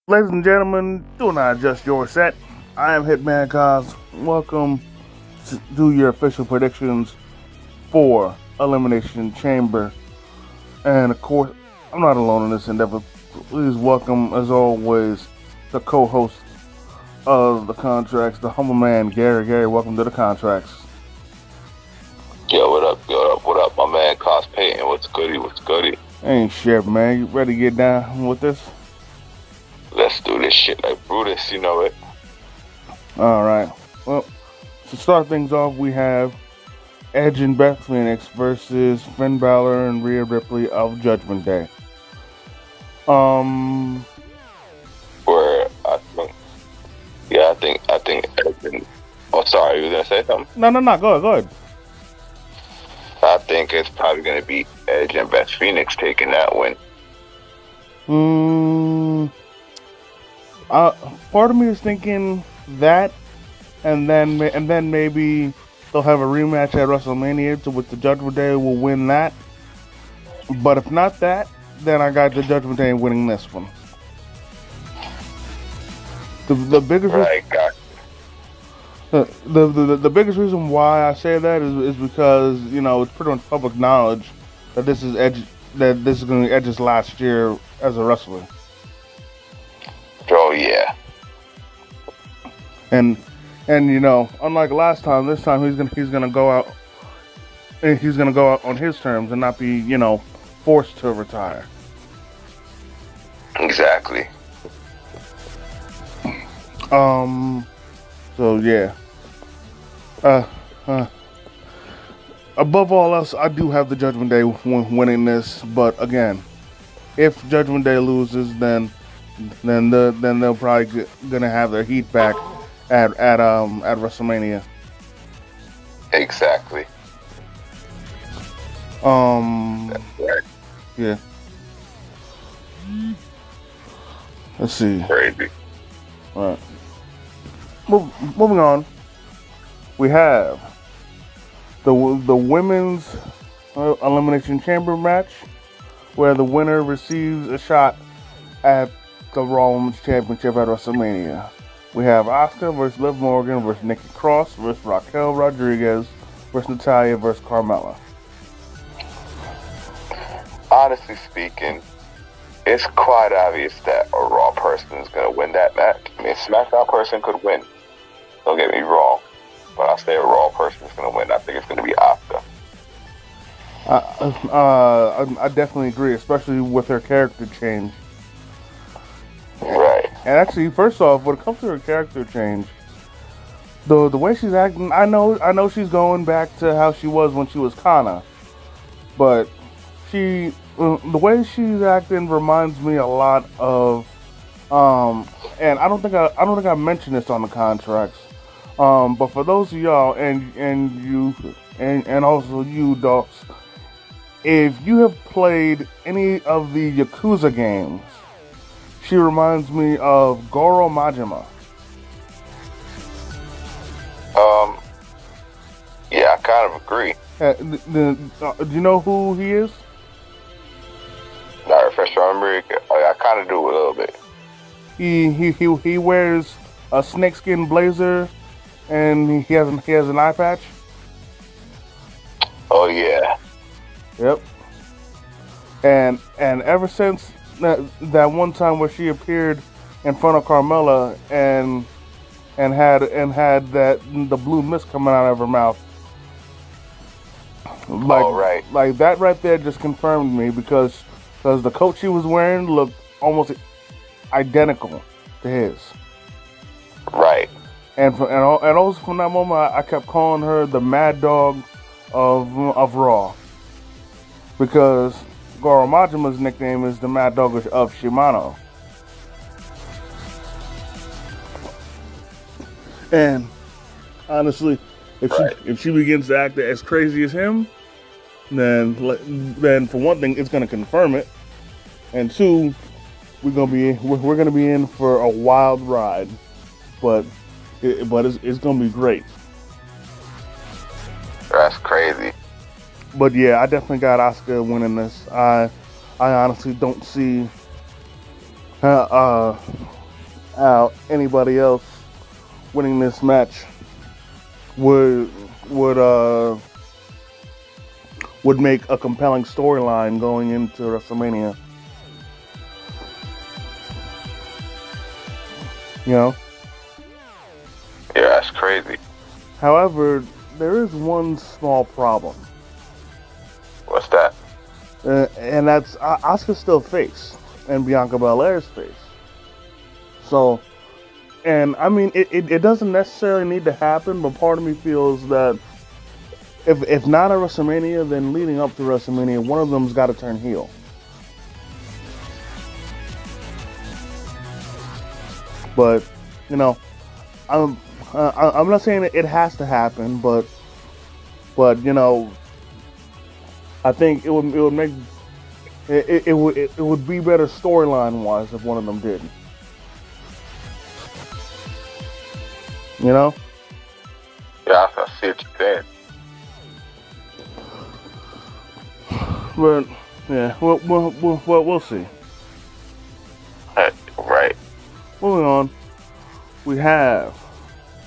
Ladies and gentlemen, do not adjust your set. I am Hitman Cos. Welcome to do your official predictions for Elimination Chamber. And of course, I'm not alone in this endeavor. Please welcome, as always, the co-host of the contracts, the humble man, Gary. Gary, welcome to the contracts. Yo, what up, what up, my man, Cos Payton, what's goody? Ain't shit, man. You ready to get down with this? Let's do this shit like Brutus, you know it. Alright. Well, to start things off, we have Edge and Beth Phoenix versus Finn Balor and Rhea Ripley of Judgment Day. Where I think Edge and, oh, sorry, you were gonna say something? No, go ahead. I think it's probably gonna be Edge and Beth Phoenix taking that win. Part of me is thinking that, and then maybe they'll have a rematch at WrestleMania, to which the Judgment Day will win that. But if not that, then I got the Judgment Day winning this one. The biggest the biggest reason why I say that is because, you know, it's pretty much public knowledge that this is going to be Edge's last year as a wrestler. Oh yeah. And you know, unlike last time, this time he's gonna go out on his terms and not be, you know, forced to retire. Exactly. So yeah. Above all else, I do have the Judgment Day winning this, but again, if Judgment Day loses, then they'll probably gonna have their heat back at WrestleMania. Exactly. That's right. Yeah. Let's see. Crazy. All right. Moving on. We have the women's Elimination Chamber match, where the winner receives a shot at the Raw Women's Championship at WrestleMania. We have Asuka versus Liv Morgan versus Nikki Cross versus Raquel Rodriguez versus Natalya versus Carmella. Honestly speaking, it's quite obvious that a Raw person is going to win that match. I mean, a SmackDown person could win. Don't get me wrong, but I say a Raw person is going to win. I think it's going to be Asuka. I definitely agree, especially with her character change. Right. And actually, first off, when it comes to her character change, the way she's acting, I know she's going back to how she was when she was Kana, but the way she's acting reminds me a lot of, and I don't think I mentioned this on the contracts, but for those of y'all and you and also you, dogs, if you have played any of the Yakuza games, she reminds me of Goro Majima. Yeah, I kind of agree. Do you know who he is? Not refresh my memory. I kind of do a little bit. He wears a snakeskin blazer, and he has an eye patch. Oh yeah. Yep. And ever since that one time where she appeared in front of Carmella and had that the blue mist coming out of her mouth, like that right there just confirmed me, because the coat she was wearing looked almost identical to his. Right. And also from that moment, I kept calling her the Mad Dog of Raw, because Goro Majima's nickname is the Mad Dog of Shimano. And honestly, if she begins to act as crazy as him, then for one thing, it's gonna confirm it, and two, we're gonna be in for a wild ride, but it's gonna be great. That's crazy. But yeah, I definitely got Asuka winning this. I honestly don't see how anybody else winning this match would would uh would make a compelling storyline going into WrestleMania. You know? Yeah, that's crazy. However, there is one small problem. What's that? And that's Asuka's still face and Bianca Belair's face. So, and I mean, it doesn't necessarily need to happen, but part of me feels that if not at WrestleMania, then leading up to WrestleMania, one of them's got to turn heel. But, you know, I'm not saying it has to happen, but you know, I think it would make it would be better storyline wise if one of them did. You know? Yeah, I see what you're saying. But yeah, we'll see. Right. Moving on, we have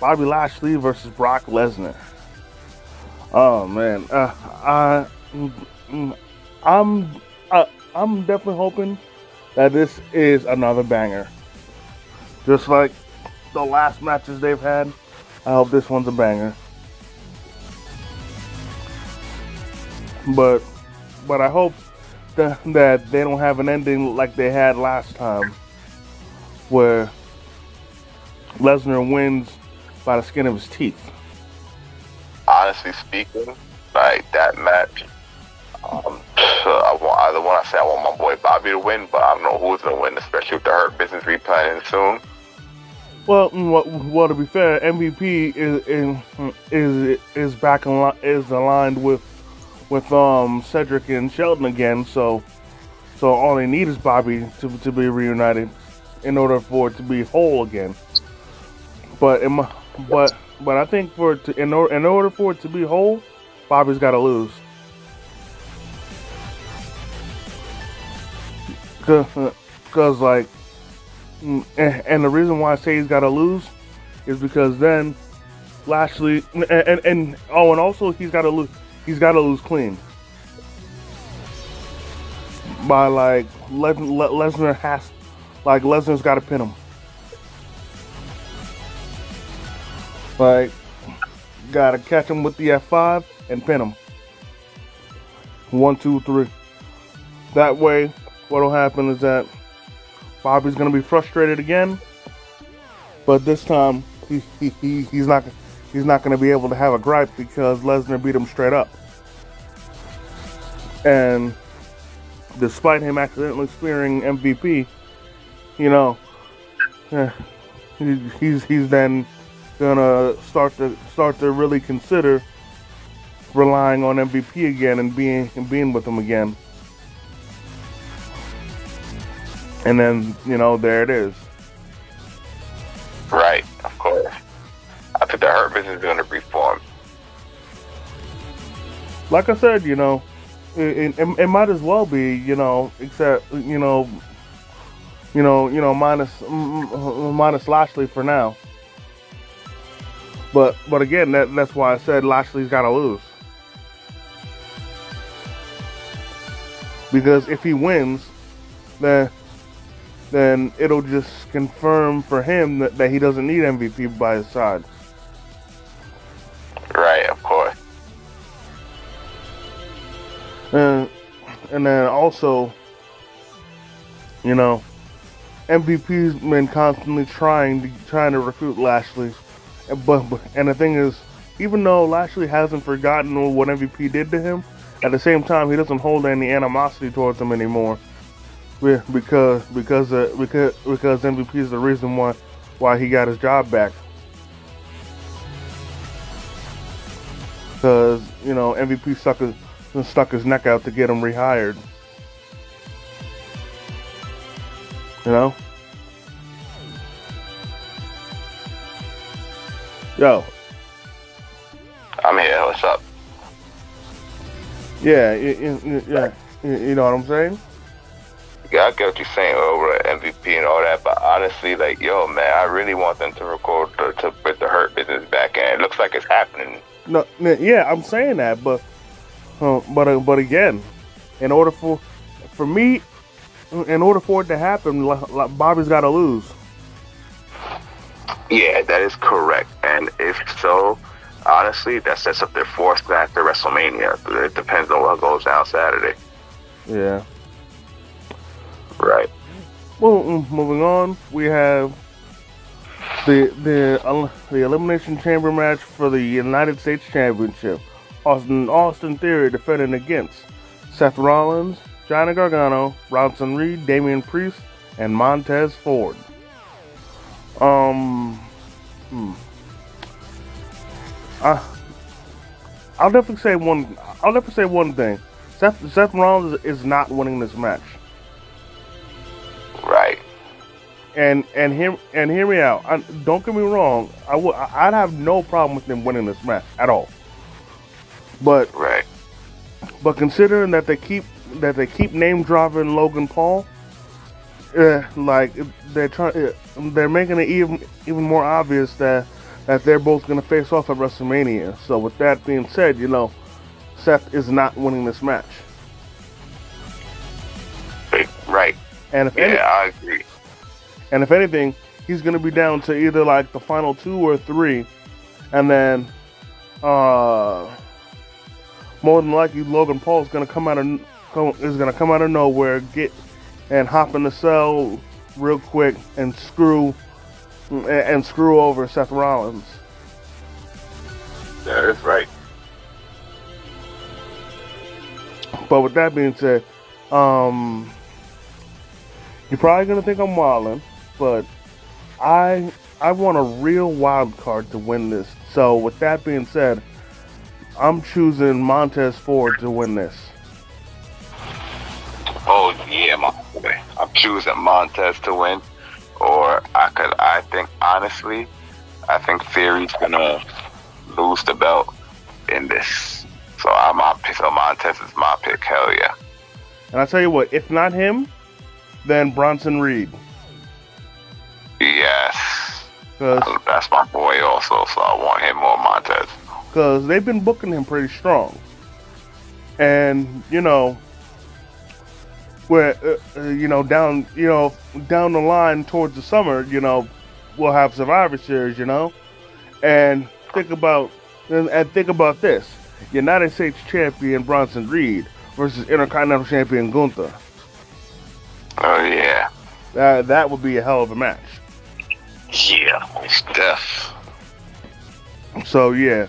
Bobby Lashley versus Brock Lesnar. Oh man, I'm definitely hoping that this is another banger. Just like the last matches they've had, I hope this one's a banger. But I hope that they don't have an ending like they had last time, where Lesnar wins by the skin of his teeth. Honestly speaking, like that match, I want my boy Bobby to win, but I don't know who's gonna win, especially with the Hurt Business replanning soon. Well, to be fair, MVP is back aligned with Cedric and Shelton again, so all they need is Bobby to be reunited in order for it to be whole again. But I think in order for it to be whole, Bobby's got to lose. Cause like, and the reason why I say he's got to lose is because then Lashley and also he's got to lose. He's got to lose clean. By like Lesnar's got to pin him. Like, gotta catch him with the F5 and pin him. 1, 2, 3. That way, what'll happen is that Bobby's gonna be frustrated again, but this time he's not gonna be able to have a gripe because Lesnar beat him straight up. And despite him accidentally spearing MVP, you know, he's then gonna start to really consider relying on MVP again and being with him again. And then, you know, there it is. Right, of course. I think the Hurt Business is gonna reform. Like I said, you know, it might as well be, you know, except minus Lashley for now. But again, that's why I said Lashley's got to lose. Because if he wins, then it'll just confirm for him that he doesn't need MVP by his side. Right, of course. And then also, you know, MVP's been constantly trying to recruit Lashley. But the thing is, even though Lashley hasn't forgotten what MVP did to him, at the same time he doesn't hold any animosity towards him anymore, because MVP is the reason why he got his job back. Because, you know, MVP stuck his neck out to get him rehired. You know? Yo. I'm here. What's up? Yeah, yeah. You know what I'm saying? Yeah, I get what you're saying over MVP and all that, but honestly, like, yo, man, I really want them to record to put the Hurt Business back in. It looks like it's happening. No, yeah, I'm saying that, but again, in order for me, in order for it to happen, Bobby's got to lose. Yeah, that is correct. And if so, honestly, that sets up their fourth match at WrestleMania. It depends on what goes down Saturday. Yeah. Right. Well, moving on, we have the Elimination Chamber match for the United States Championship. Austin Theory defending against Seth Rollins, Johnny Gargano, Bronson Reed, Damian Priest, and Montez Ford. I'll definitely say one thing. Seth Rollins is not winning this match. Right. And hear me out. Don't get me wrong. I'd have no problem with him winning this match at all. But right. But considering that they keep name dropping Logan Paul, like they're making it even more obvious that they're both going to face off at WrestleMania. So with that being said, Seth is not winning this match. Right. And I agree. And if anything, he's going to be down to either like the final 2 or 3, and then more than likely Logan Paul is going to come out of nowhere, get and hop in the cell real quick and screw over Seth Rollins. That is right. But with that being said, you're probably gonna think I'm wildin', but I want a real wild card to win this. So with that being said, I'm choosing Montez Ford to win this. Oh yeah, my boy. I'm choosing Montez to win. I think Theory's gonna lose the belt in this. So Montez is my pick. Hell yeah. And I tell you what, if not him, then Bronson Reed. Yes. That's my boy also, so I want him or Montez. Because they've been booking him pretty strong. And, where, down the line towards the summer, we'll have Survivor Series, And think about this. United States Champion Bronson Reed versus Intercontinental Champion Gunther. Oh yeah. That would be a hell of a match. Yeah, it's death. So yeah,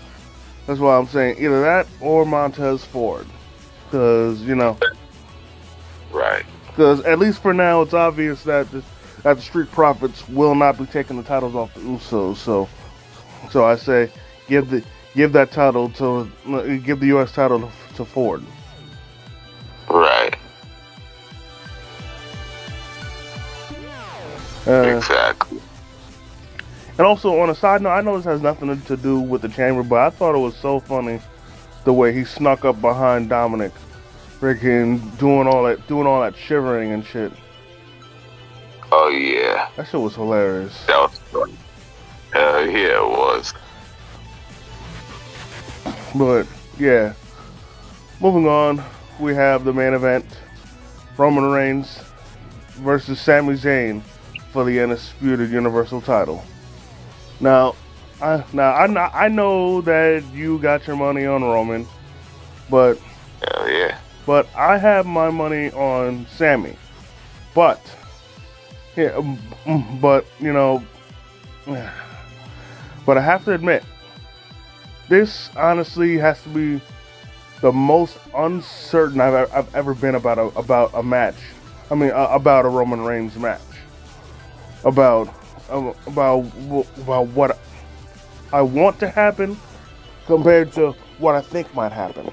that's why I'm saying either that or Montez Ford, because right. Because at least for now, it's obvious that the Street Profits will not be taking the titles off the Usos. So I say give the U.S. title to Ford. Right. Exactly. And also, on a side note, I know this has nothing to do with the Chamber, but I thought it was so funny the way he snuck up behind Dominic, freaking doing all that shivering and shit. Oh yeah, that shit was hilarious. That was funny. Hell yeah, it was. But yeah, moving on, we have the main event: Roman Reigns versus Sami Zayn for the Undisputed Universal title. Now I know that you got your money on Roman, but hell yeah. But I have my money on Sami. But but I have to admit, this honestly has to be the most uncertain I've ever been about a match. I mean, about a Roman Reigns match. About what I want to happen compared to what I think might happen.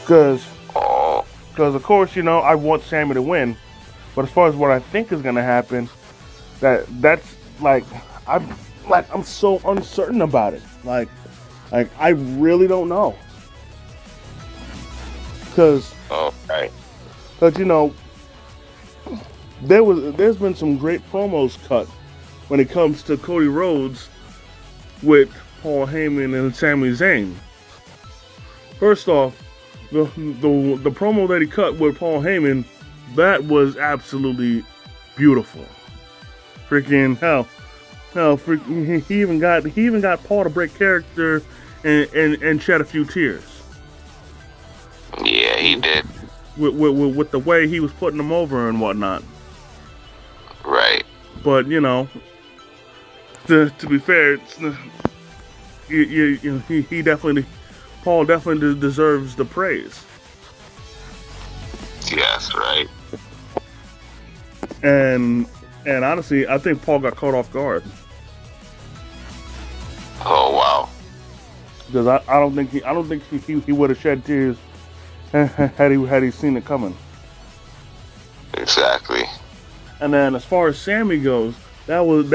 Because of course, I want Sami to win, but as far as what I think is gonna happen, that's I'm so uncertain about it. Like I really don't know. Because But there's been some great promos cut when it comes to Cody Rhodes with Paul Heyman and Sami Zayn. First off, the promo that he cut with Paul Heyman, that was absolutely beautiful. Freaking hell, he even got Paul to break character and shed a few tears. Yeah, he did. With the way he was putting them over and whatnot. Right. But to be fair, Paul definitely deserves the praise. Yes, right. And honestly, I think Paul got caught off guard. Oh wow. Because I don't think he would have shed tears had he seen it coming. Exactly. And then as far as Sammy goes, that was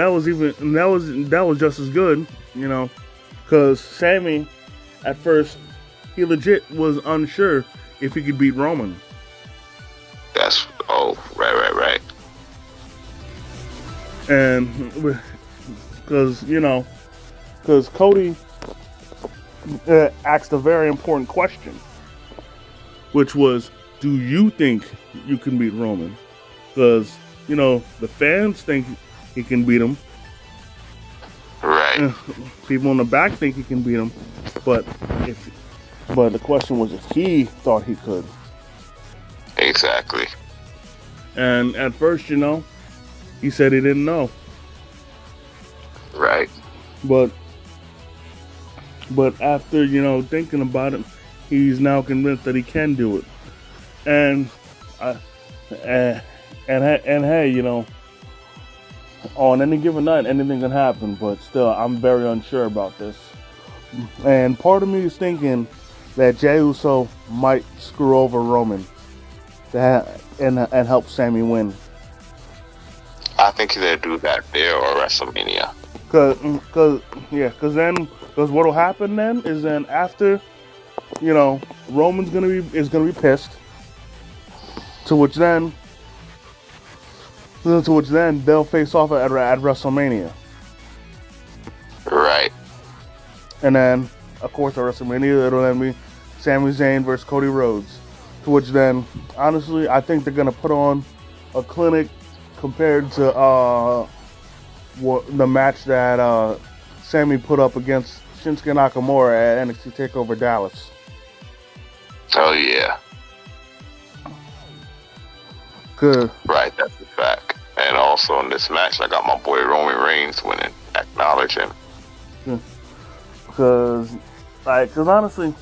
just as good, because Sammy, at first, he legit was unsure if he could beat Roman. Right. And because Cody asked a very important question, which was, do you think you can beat Roman? Because the fans think he can beat him. Right. People in the back think he can beat him, but the question was if he thought he could. Exactly. And at first, he said he didn't know. Right. But after thinking about it, he's now convinced that he can do it. And hey, on any given night, anything can happen. But still, I'm very unsure about this. And part of me is thinking that Jey Uso might screw over Roman and help Sammy win. I think they'll do that there or WrestleMania. Because what'll happen then is after, Roman's gonna be pissed. To which then they'll face off at WrestleMania. Right. And then, of course, at WrestleMania, it'll then be Sami Zayn versus Cody Rhodes. To which then, honestly, I think they're going to put on a clinic compared to the match that Sami put up against Shinsuke Nakamura at NXT TakeOver Dallas. Oh, yeah. Good. Right, that's a fact. And also in this match, I got my boy Roman Reigns winning. Acknowledge him. Because honestly,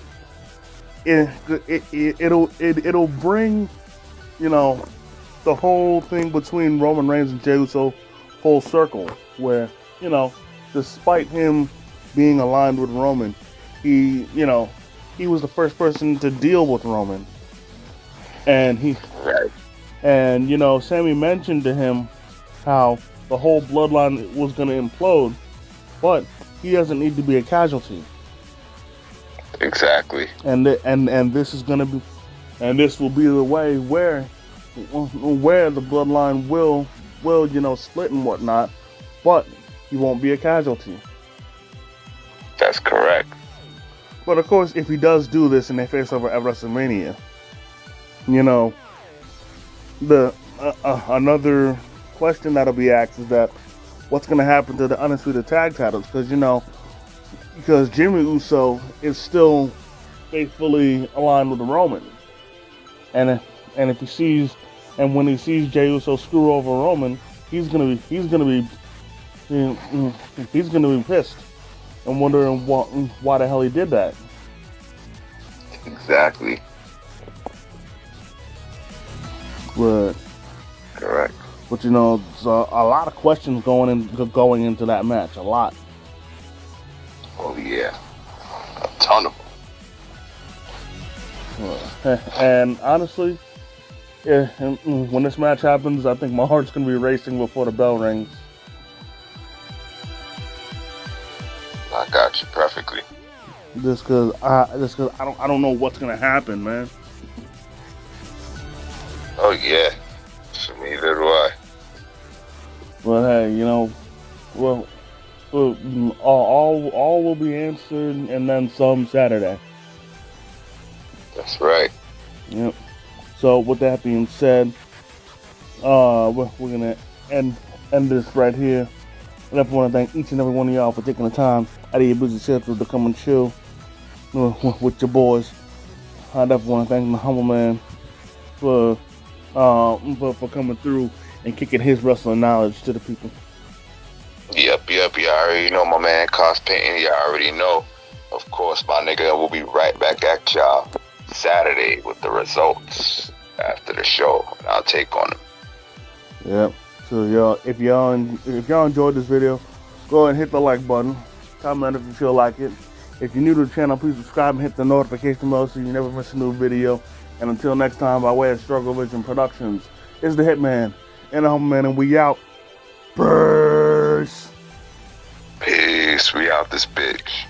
it'll bring, the whole thing between Roman Reigns and Jey Uso full circle. Where, despite him being aligned with Roman, he was the first person to deal with Roman, and Sammy mentioned to him how the whole bloodline was going to implode, but he doesn't need to be a casualty. Exactly. And this is going to be, and this will be the way where the bloodline will split and whatnot, but he won't be a casualty. That's correct. But of course, if he does do this and they face over at WrestleMania, another question that'll be asked is that what's going to happen to the Undisputed Tag Titles? Because Jimmy Uso is still faithfully aligned with Roman, and when he sees Jey Uso screw over Roman, he's gonna be pissed and wondering why the hell he did that. Exactly. But correct. But there's a lot of questions going into that match. A lot. Oh yeah, a ton of them. And honestly, when this match happens, I think my heart's gonna be racing before the bell rings. I got you perfectly. Just cause I don't know what's gonna happen, man. Oh yeah, neither do I. But hey, you know, well, all will be answered, and then some Saturday. That's right. Yep. So with that being said, we're gonna end this right here. And I want to thank each and every one of y'all for taking the time out of your busy schedule to come and chill with your boys. I definitely want to thank the humble man for coming through and kicking his wrestling knowledge to the people. Yep. You already know my man Cost Painting. You already know. Of course, my nigga, we'll be right back at y'all Saturday with the results after the show. And I'll take on them. Yep. So y'all, if y'all enjoyed this video, go ahead and hit the like button. Comment if you feel like it. If you're new to the channel, please subscribe and hit the notification bell so you never miss a new video. And until next time, by way of Struggle Vision Productions, it's the Hitman and the Humble Man, and we out. Peace. Peace. We out this bitch.